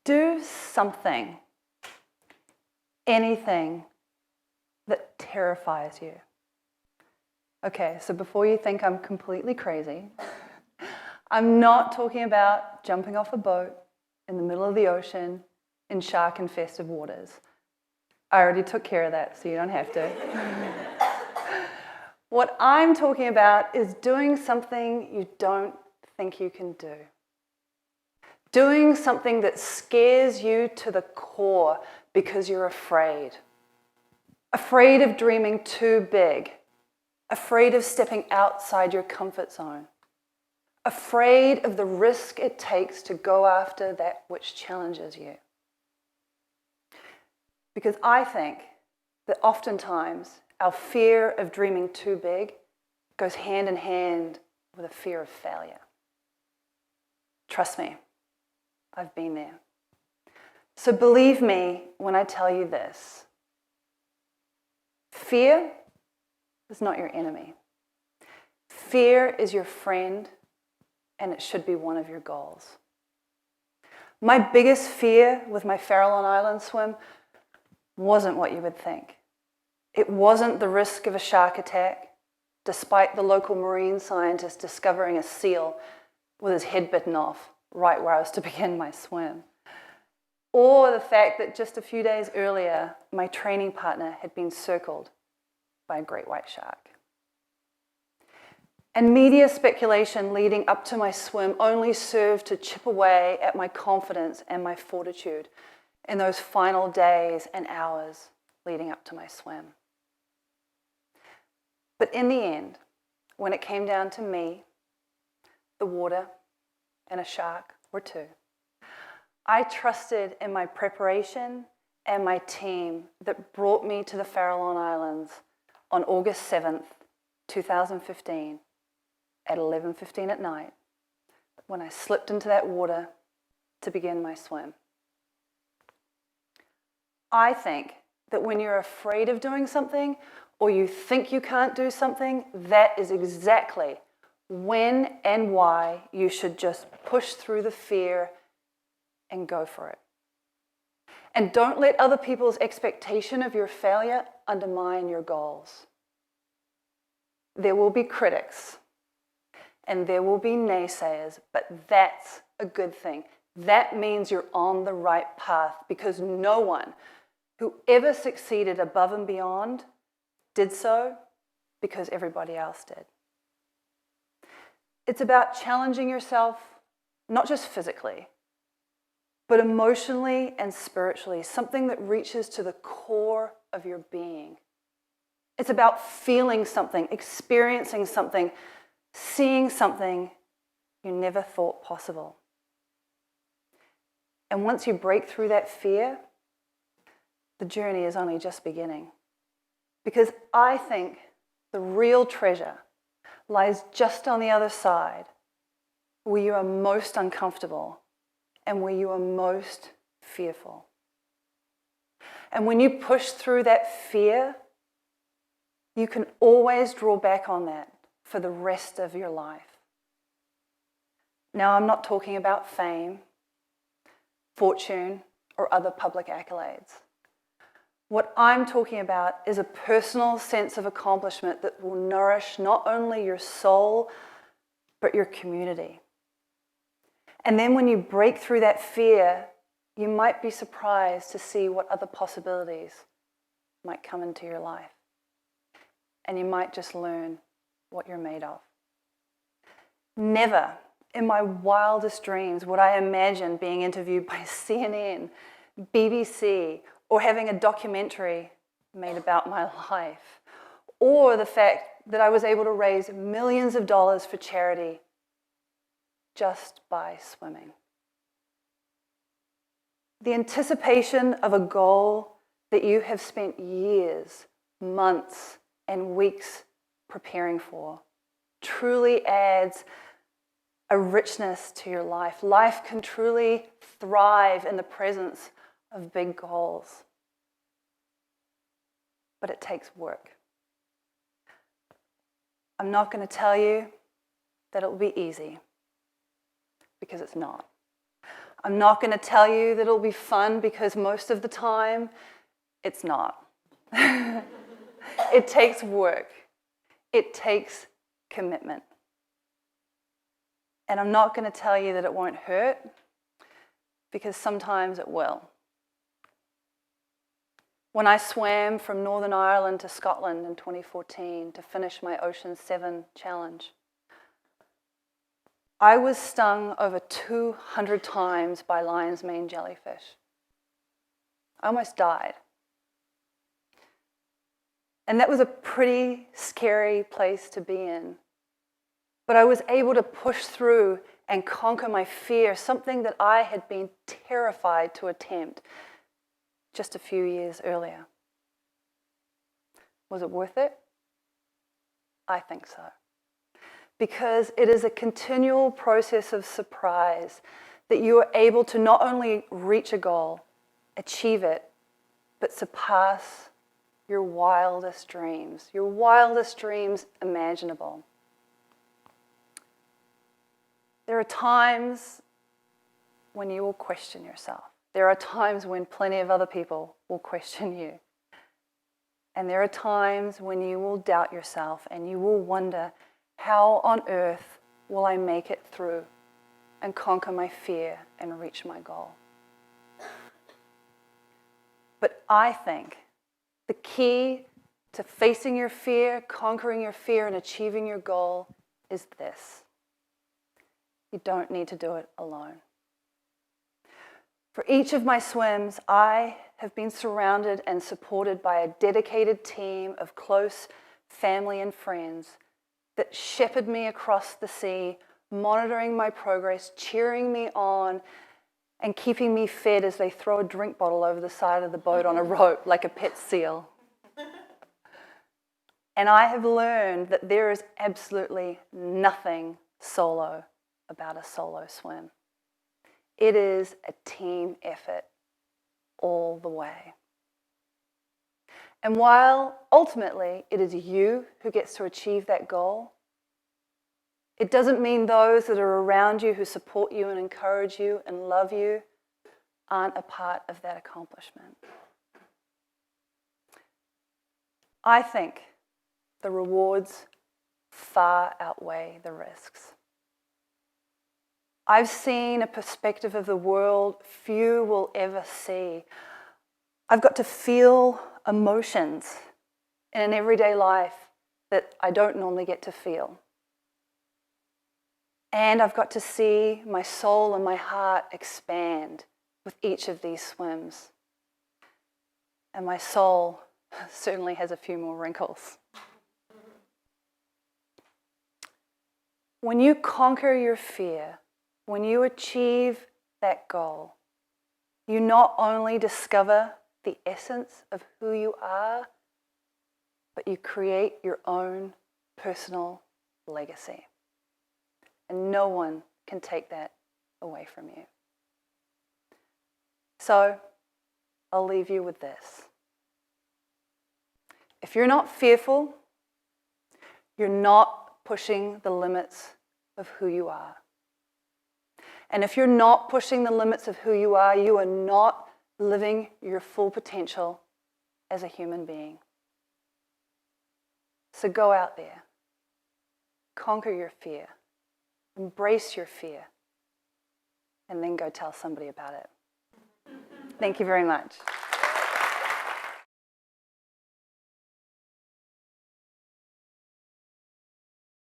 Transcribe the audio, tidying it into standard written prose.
Do something, anything that terrifies you. Okay, so before you think I'm completely crazy, I'm not talking about jumping off a boat in the middle of the ocean in shark-infested waters. I already took care of that, so you don't have to. What I'm talking about is doing something you don't think you can do. Doing something that scares you to the core because you're afraid. Afraid of dreaming too big. Afraid of stepping outside your comfort zone. Afraid of the risk it takes to go after that which challenges you. Because I think that oftentimes our fear of dreaming too big goes hand in hand with a fear of failure. Trust me, I've been there. So believe me when I tell you this. Fear is not your enemy. Fear is your friend, and it should be one of your goals. My biggest fear with my Farallon Islands swim wasn't what you would think. It wasn't the risk of a shark attack, despite the local marine scientist discovering a seal with his head bitten off right where I was to begin my swim. Or the fact that just a few days earlier, my training partner had been circled by a great white shark. And media speculation leading up to my swim only served to chip away at my confidence and my fortitude in those final days and hours leading up to my swim. But in the end, when it came down to me, the water, and a shark or two, I trusted in my preparation and my team that brought me to the Farallon Islands on August 7th, 2015, at 11:15 at night, when I slipped into that water to begin my swim. I think that when you're afraid of doing something or you think you can't do something, that is exactly when and why you should just push through the fear and go for it. And don't let other people's expectation of your failure undermine your goals. There will be critics and there will be naysayers, but that's a good thing. That means you're on the right path, because no one who ever succeeded above and beyond did so because everybody else did. It's about challenging yourself, not just physically, but emotionally and spiritually, something that reaches to the core of your being. It's about feeling something, experiencing something, seeing something you never thought possible. And once you break through that fear, the journey is only just beginning. Because I think the real treasure lies just on the other side, where you are most uncomfortable and where you are most fearful. And when you push through that fear, you can always draw back on that for the rest of your life. Now, I'm not talking about fame, fortune, or other public accolades. What I'm talking about is a personal sense of accomplishment that will nourish not only your soul, but your community. And then when you break through that fear, you might be surprised to see what other possibilities might come into your life. And you might just learn what you're made of. Never in my wildest dreams would I imagine being interviewed by CNN, BBC, or having a documentary made about my life, or the fact that I was able to raise millions of dollars for charity just by swimming. The anticipation of a goal that you have spent years, months, and weeks preparing for truly adds a richness to your life. Life can truly thrive in the presence of big goals. But it takes work. I'm not going to tell you that it will be easy, because it's not. I'm not going to tell you that it'll be fun because most of the time, it's not. It takes work. It takes commitment. And I'm not going to tell you that it won't hurt because sometimes it will. When I swam from Northern Ireland to Scotland in 2014 to finish my Ocean 7 challenge, I was stung over 200 times by lion's mane jellyfish. I almost died. And that was a pretty scary place to be in. But I was able to push through and conquer my fear, something that I had been terrified to attempt just a few years earlier. Was it worth it? I think so. Because it is a continual process of surprise that you are able to not only reach a goal, achieve it, but surpass your wildest dreams imaginable. There are times when you will question yourself. There are times when plenty of other people will question you. And there are times when you will doubt yourself and you will wonder, how on earth will I make it through and conquer my fear and reach my goal? But I think the key to facing your fear, conquering your fear, and achieving your goal is this. You don't need to do it alone. For each of my swims, I have been surrounded and supported by a dedicated team of close family and friends that shepherd me across the sea, monitoring my progress, cheering me on, and keeping me fed as they throw a drink bottle over the side of the boat on a rope like a pet seal. And I have learned that there is absolutely nothing solo about a solo swim. It is a team effort all the way. And while ultimately it is you who gets to achieve that goal, it doesn't mean those that are around you who support you and encourage you and love you aren't a part of that accomplishment. I think the rewards far outweigh the risks. I've seen a perspective of the world few will ever see. I've got to feel emotions in an everyday life that I don't normally get to feel. And I've got to see my soul and my heart expand with each of these swims. And my soul certainly has a few more wrinkles. When you conquer your fear, when you achieve that goal, you not only discover the essence of who you are, but you create your own personal legacy. And no one can take that away from you. So, I'll leave you with this. If you're not fearful, you're not pushing the limits of who you are. And if you're not pushing the limits of who you are not living your full potential as a human being. So go out there, conquer your fear, embrace your fear, and then go tell somebody about it. Thank you very much.